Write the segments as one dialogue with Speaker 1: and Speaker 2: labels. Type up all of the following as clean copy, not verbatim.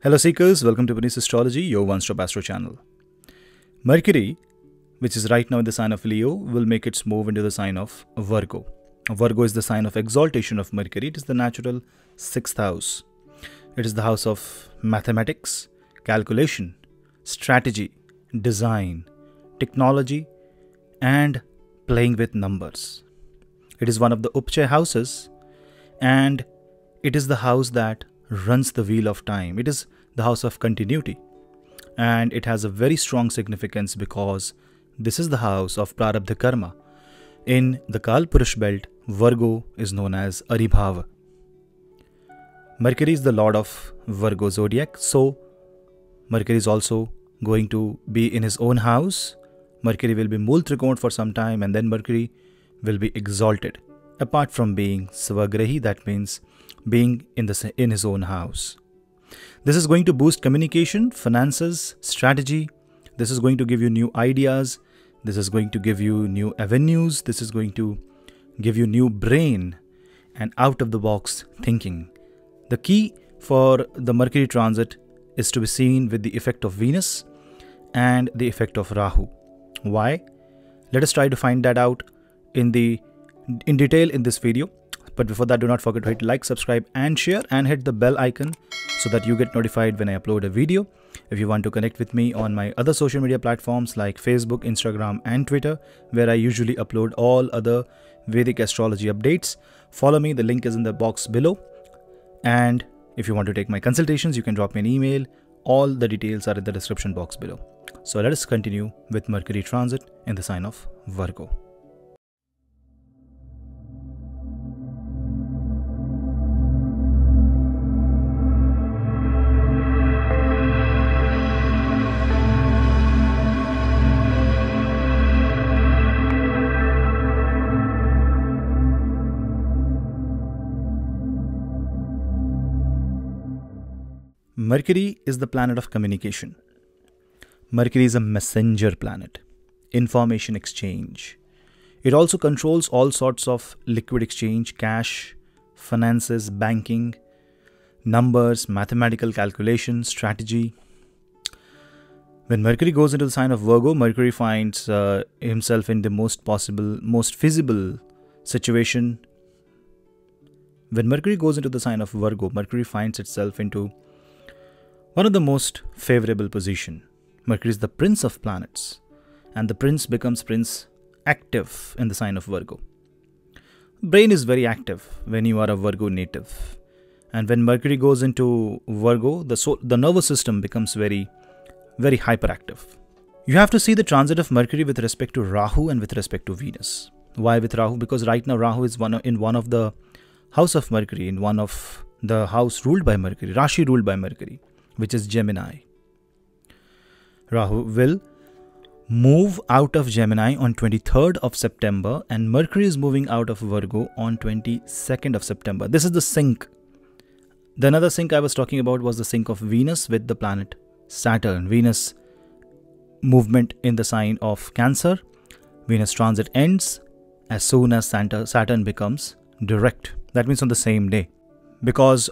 Speaker 1: Hello Seekers, welcome to Puneet's Astrology, your one-stop astro channel. Mercury, which is right now in the sign of Leo, will make its move into the sign of Virgo. Virgo is the sign of exaltation of Mercury. It is the natural 6th house. It is the house of mathematics, calculation, strategy, design, technology, and playing with numbers. It is one of the Upchaya houses, and it is the house that runs the wheel of time. It is the house of continuity, and it has a very strong significance because this is the house of Prarabdha Karma. In the Kalpurush belt, Virgo is known as Aribhava. Mercury is the lord of Virgo zodiac, so Mercury is also going to be in his own house. Mercury will be Mool Trikona for some time, and then Mercury will be exalted. Apart from being Svagrahi, that means being in his own house. This is going to boost communication, finances, strategy. This is going to give you new ideas. This is going to give you new avenues. This is going to give you new brain and out-of-the-box thinking. The key for the Mercury transit is to be seen with the effect of Venus and the effect of Rahu. Why? Let us try to find that out in detail in this video. But before that, do not forget to hit like, subscribe and share, and hit the bell icon so that you get notified when I upload a video. If you want to connect with me on my other social media platforms like Facebook, Instagram and Twitter, where I usually upload all other Vedic astrology updates, follow me. The link is in the box below. And if you want to take my consultations, you can drop me an email. All the details are in the description box below. So let us continue with Mercury transit in the sign of Virgo. Mercury is the planet of communication. Mercury is a messenger planet, information exchange. It also controls all sorts of liquid exchange, cash, finances, banking, numbers, mathematical calculation, strategy. When Mercury goes into the sign of Virgo, Mercury finds himself in the most feasible situation. When Mercury goes into the sign of Virgo, Mercury finds itself into one of the most favorable position. Mercury is the prince of planets, and the prince becomes prince active in the sign of Virgo. Brain is very active when you are a Virgo native, and when Mercury goes into Virgo, the nervous system becomes very, very hyperactive. You have to see the transit of Mercury with respect to Rahu and with respect to Venus. Why with Rahu? Because right now Rahu is in one of the house of Mercury, in one of the house ruled by Mercury, Rashi ruled by Mercury, which is Gemini. Rahu will move out of Gemini on 23rd of September, and Mercury is moving out of Virgo on 22nd of September. This is the sync. The another sync I was talking about was the sync of Venus with the planet Saturn. Venus movement in the sign of Cancer. Venus transit ends as soon as Saturn becomes direct. That means on the same day. Because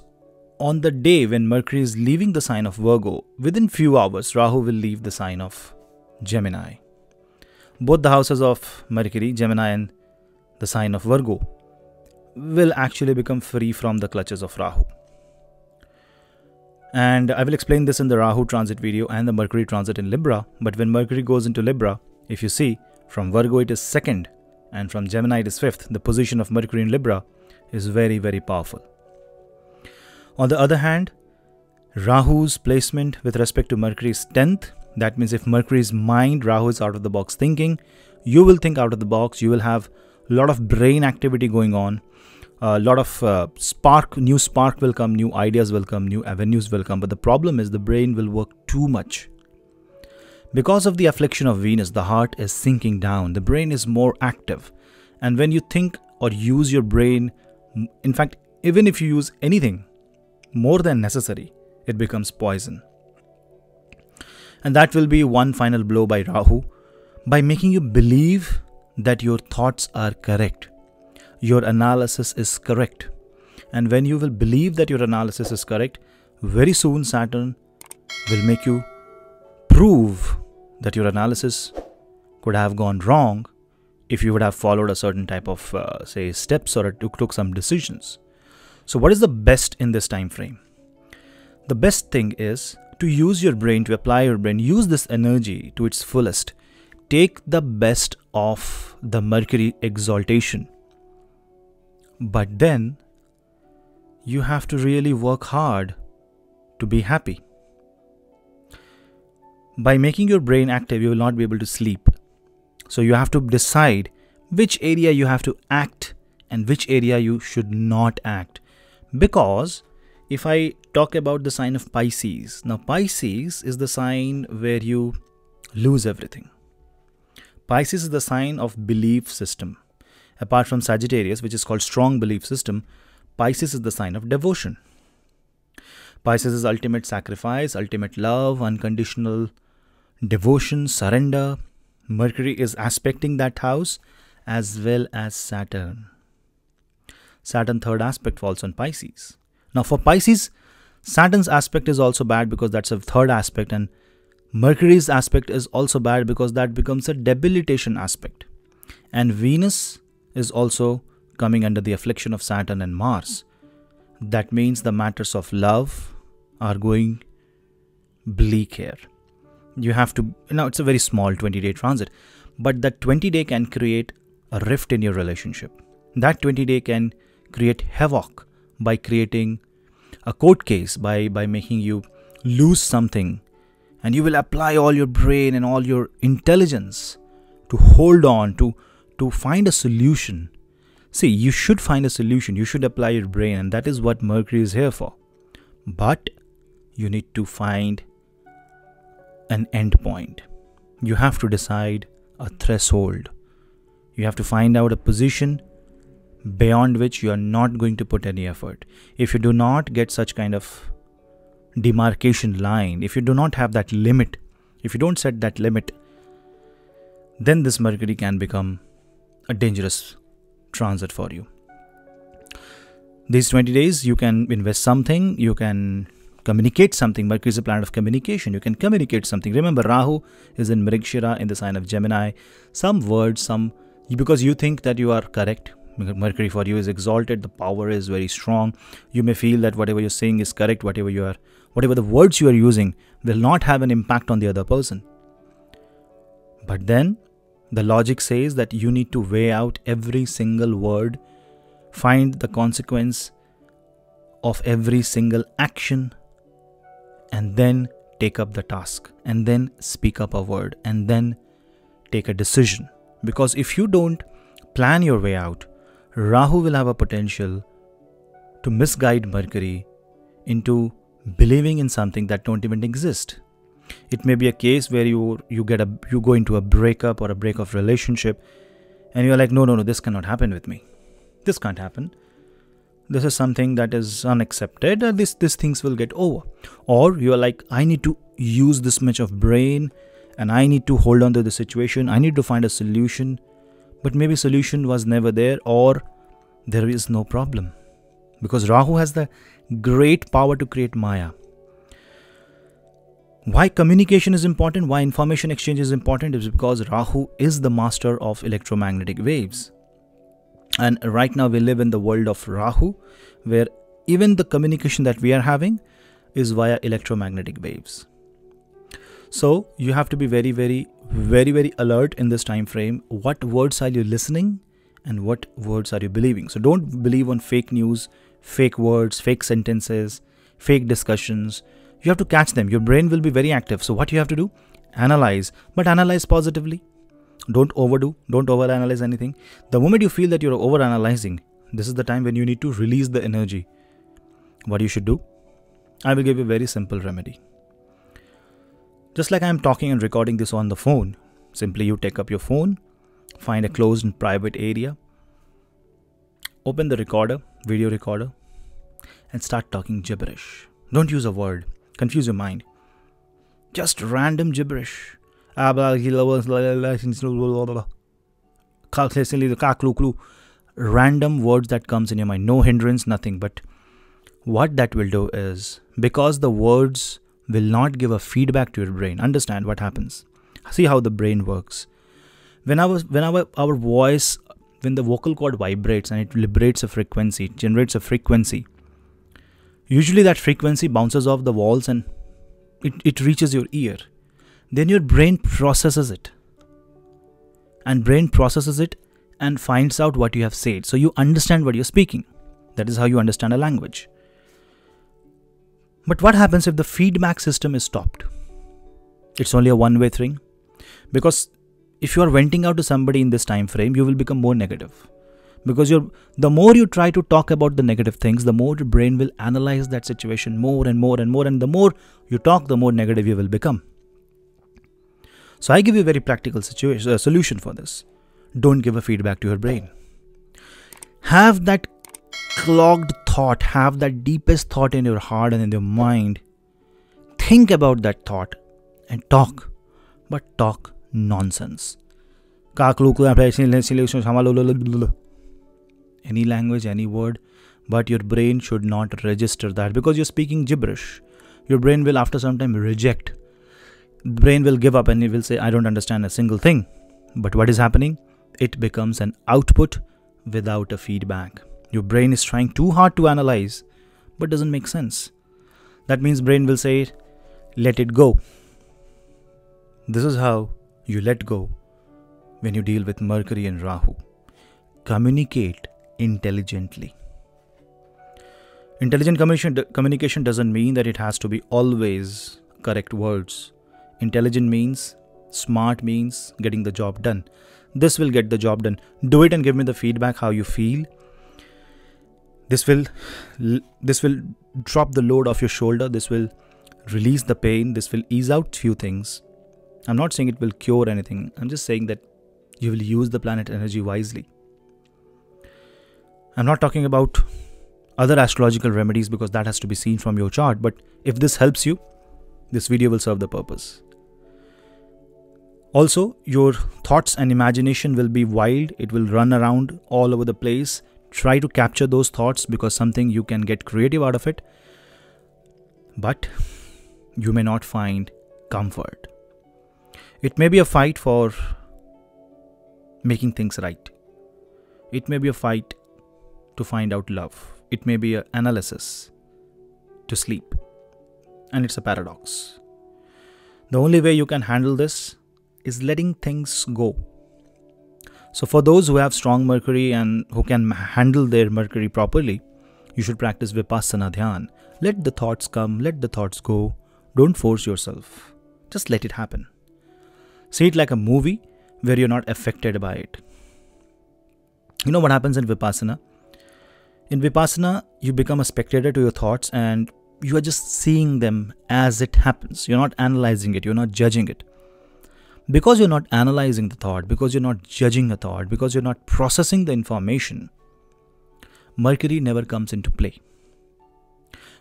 Speaker 1: on the day when Mercury is leaving the sign of Virgo, within few hours, Rahu will leave the sign of Gemini. Both the houses of Mercury, Gemini and the sign of Virgo, will actually become free from the clutches of Rahu. And I will explain this in the Rahu transit video and the Mercury transit in Libra. But when Mercury goes into Libra, if you see, from Virgo it is 2nd and from Gemini it is 5th. The position of Mercury in Libra is very, very powerful. On the other hand, Rahu's placement with respect to Mercury is 10th. That means if Mercury's mind, Rahu is out of the box thinking, you will think out of the box. You will have a lot of brain activity going on. A lot of new spark will come, new ideas will come, new avenues will come. But the problem is the brain will work too much. Because of the affliction of Venus, the heart is sinking down. The brain is more active. And when you think or use your brain, in fact, even if you use anything more than necessary, it becomes poison. And that will be one final blow by Rahu, by making you believe that your thoughts are correct, your analysis is correct. And when you will believe that your analysis is correct, very soon Saturn will make you prove that your analysis could have gone wrong if you would have followed a certain type of say steps or took some decisions. So what is the best in this time frame? The best thing is to use your brain, to apply your brain, use this energy to its fullest. Take the best of the Mercury exaltation. But then you have to really work hard to be happy. By making your brain active, you will not be able to sleep. So you have to decide which area you have to act and which area you should not act. Because if I talk about the sign of Pisces, now Pisces is the sign where you lose everything. Pisces is the sign of belief system. Apart from Sagittarius, which is called strong belief system, Pisces is the sign of devotion. Pisces is ultimate sacrifice, ultimate love, unconditional devotion, surrender. Mercury is aspecting that house as well as Saturn. Saturn third aspect falls on Pisces. Now for Pisces, Saturn's aspect is also bad because that's a third aspect, and Mercury's aspect is also bad because that becomes a debilitation aspect. And Venus is also coming under the affliction of Saturn and Mars. That means the matters of love are going bleak here. You have to, now it's a very small 20-day transit, but that 20-day can create a rift in your relationship. That 20-day can create havoc by creating a court case, by making you lose something, and you will apply all your brain and all your intelligence to hold on, to find a solution. See, you should find a solution, you should apply your brain, and that is what Mercury is here for. But you need to find an end point. You have to decide a threshold. You have to find out a position beyond which you are not going to put any effort. If you do not get such kind of demarcation line, if you do not have that limit, if you don't set that limit, then this Mercury can become a dangerous transit for you. These 20 days, you can invest something, you can communicate something. Mercury is a planet of communication. You can communicate something. Remember, Rahu is in Mrigashira in the sign of Gemini. Some words, because you think that you are correct, Mercury for you is exalted, the power is very strong. You may feel that whatever you're saying is correct, whatever the words you are using will not have an impact on the other person. But then the logic says that you need to weigh out every single word, find the consequence of every single action, and then take up the task, and then speak up a word, and then take a decision. Because if you don't plan your way out, Rahu will have a potential to misguide Mercury into believing in something that don't even exist. It may be a case where you go into a breakup or a break of relationship, and you're like, no, this cannot happen with me. This can't happen. This is something that is unaccepted. These things will get over. Or you are like, I need to use this much of brain, and I need to hold on to the situation. I need to find a solution. But maybe solution was never there, or there is no problem. Because Rahu has the great power to create Maya. Why communication is important, why information exchange is important, is because Rahu is the master of electromagnetic waves. And right now we live in the world of Rahu, where even the communication that we are having is via electromagnetic waves. So you have to be very, very, very, very alert in this time frame. What words are you listening and what words are you believing? So don't believe on fake news, fake words, fake sentences, fake discussions. You have to catch them. Your brain will be very active. So what you have to do? Analyze, but analyze positively. Don't overdo, don't overanalyze anything. The moment you feel that you're overanalyzing, this is the time when you need to release the energy. What you should do? I will give you a very simple remedy. Just like I'm talking and recording this on the phone, simply you take up your phone, find a closed and private area, open the recorder, video recorder, and start talking gibberish. Don't use a word, confuse your mind. Just random gibberish. Random words that comes in your mind, no hindrance, nothing. But what that will do is, because the words will not give a feedback to your brain. Understand what happens. See how the brain works. When our voice, when the vocal cord vibrates and it liberates a frequency, it generates a frequency. Usually that frequency bounces off the walls and it reaches your ear. Then your brain processes it. And brain processes it and finds out what you have said. So you understand what you're speaking. That is how you understand a language. But what happens if the feedback system is stopped? It's only a one-way thing. Because if you are venting out to somebody in this time frame, you will become more negative. Because the more you try to talk about the negative things, the more your brain will analyze that situation more and more and more. And the more you talk, the more negative you will become. So I give you a very practical solution for this. Don't give a feedback to your brain. Have that clogged thought, have that deepest thought in your heart and in your mind. Think about that thought and talk. But talk nonsense. Any language, any word, but your brain should not register that because you're speaking gibberish. Your brain will after some time reject. The brain will give up and it will say, I don't understand a single thing. But what is happening? It becomes an output without a feedback. Your brain is trying too hard to analyze, but doesn't make sense. That means brain will say, let it go. This is how you let go when you deal with Mercury and Rahu. Communicate intelligently. Intelligent communication doesn't mean that it has to be always correct words. Intelligent means, smart means getting the job done. This will get the job done. Do it and give me the feedback how you feel. This will drop the load off your shoulder. This will release the pain. This will ease out few things. I'm not saying it will cure anything. I'm just saying that you will use the planet energy wisely. I'm not talking about other astrological remedies because that has to be seen from your chart. But if this helps you, this video will serve the purpose. Also, your thoughts and imagination will be wild. It will run around all over the place. Try to capture those thoughts because something you can get creative out of it. But you may not find comfort. It may be a fight for making things right. It may be a fight to find out love. It may be an analysis to sleep. And it's a paradox. The only way you can handle this is letting things go. So for those who have strong Mercury and who can handle their Mercury properly, you should practice Vipassana Dhyan. Let the thoughts come, let the thoughts go. Don't force yourself. Just let it happen. See it like a movie where you're not affected by it. You know what happens in Vipassana? In Vipassana, you become a spectator to your thoughts and you are just seeing them as it happens. You're not analyzing it. You're not judging it. Because you're not analyzing the thought, because you're not judging the thought, because you're not processing the information, Mercury never comes into play.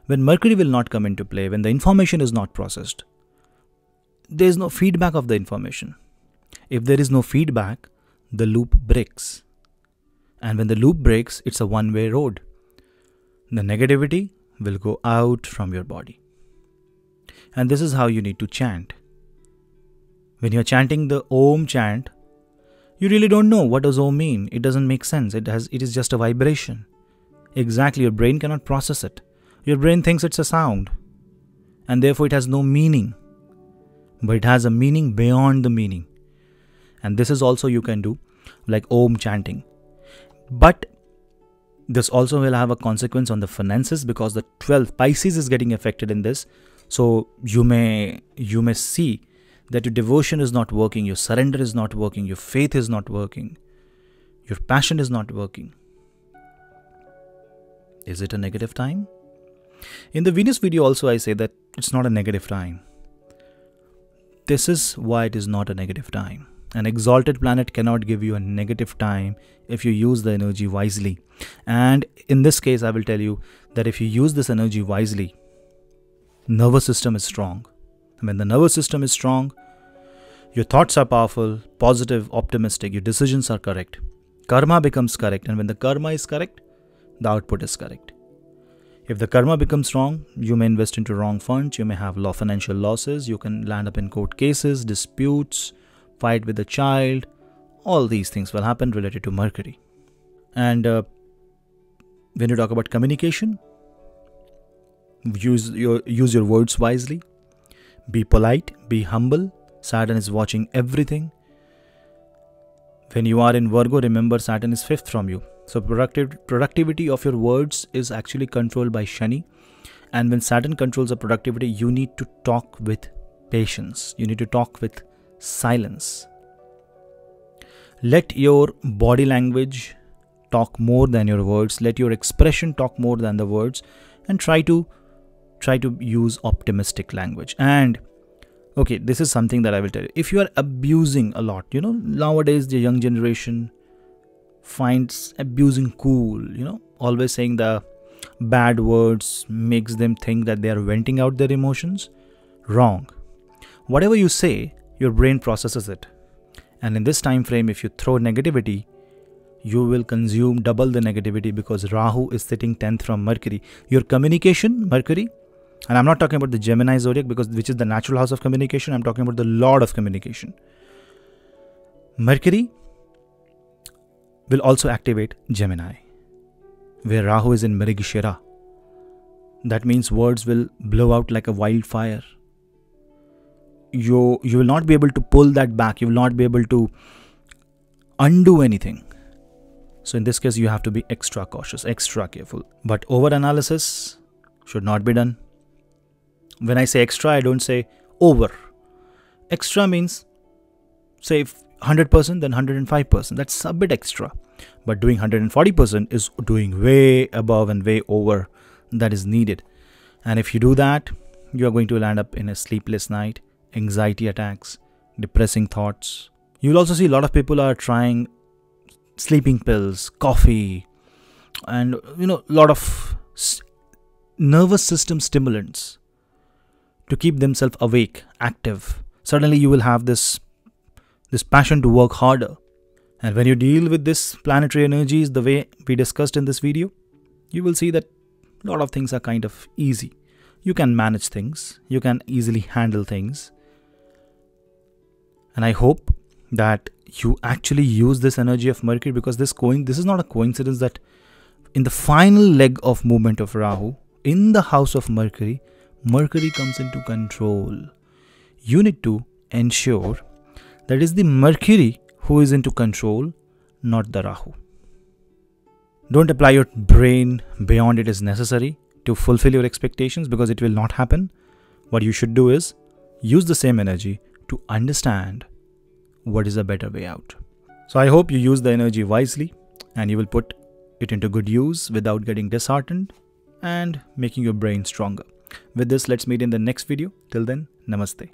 Speaker 1: When Mercury will not come into play, when the information is not processed, there is no feedback of the information. If there is no feedback, the loop breaks. And when the loop breaks, it's a one-way road. The negativity will go out from your body. And this is how you need to chant. When you're chanting the Om chant, you really don't know what does Om mean. It doesn't make sense. It is just a vibration. Exactly, your brain cannot process it. Your brain thinks it's a sound. And therefore it has no meaning. But it has a meaning beyond the meaning. And this is also you can do like Om chanting. But this also will have a consequence on the finances because the 12th Pisces is getting affected in this. So you may see that your devotion is not working, your surrender is not working, your faith is not working, your passion is not working. Is it a negative time? In the Venus video also I say that it's not a negative time. This is why it is not a negative time. An exalted planet cannot give you a negative time if you use the energy wisely. And in this case, I will tell you that if you use this energy wisely, nervous system is strong. When the nervous system is strong, your thoughts are powerful, positive, optimistic, your decisions are correct. Karma becomes correct, and when the karma is correct, the output is correct. If the karma becomes wrong, you may invest into wrong funds, you may have financial losses, you can land up in court cases, disputes, fight with a child. All these things will happen related to Mercury. And when you talk about communication, use your words wisely. Be polite, be humble. Saturn is watching everything. When you are in Virgo, remember Saturn is 5th from you. So productivity of your words is actually controlled by Shani. And when Saturn controls the productivity, you need to talk with patience. You need to talk with silence. Let your body language talk more than your words. Let your expression talk more than the words. And try to use optimistic language. And okay, this is something that I will tell you. If you are abusing a lot, nowadays the young generation finds abusing cool, always saying the bad words makes them think that they are venting out their emotions. Wrong. Whatever you say, your brain processes it. And in this time frame, if you throw negativity, you will consume double the negativity because Rahu is sitting 10th from Mercury. Your communication, Mercury, and I'm not talking about the Gemini zodiac which is the natural house of communication. I'm talking about the Lord of communication. Mercury will also activate Gemini, where Rahu is in Mrigashira. That means words will blow out like a wildfire. You will not be able to pull that back. You will not be able to undo anything. So in this case, you have to be extra cautious, extra careful. But over-analysis should not be done. When I say extra, I don't say over. Extra means, say 100%, then 105%. That's a bit extra. But doing 140% is doing way above and way over that is needed. And if you do that, you are going to land up in a sleepless night, anxiety attacks, depressing thoughts. You'll also see a lot of people are trying sleeping pills, coffee, and a lot of nervous system stimulants to keep themselves awake, active. Suddenly you will have this passion to work harder. And when you deal with this planetary energies the way we discussed in this video, you will see that a lot of things are kind of easy. You can manage things, you can easily handle things. And I hope that you actually use this energy of Mercury, because this is not a coincidence that in the final leg of movement of Rahu, in the house of Mercury, Mercury comes into control. You need to ensure that it is the Mercury who is into control, not the Rahu. Don't apply your brain beyond it is necessary to fulfill your expectations, because it will not happen. What you should do is use the same energy to understand what is a better way out. So I hope you use the energy wisely and you will put it into good use without getting disheartened and making your brain stronger. With this, let's meet in the next video. Till then, namaste.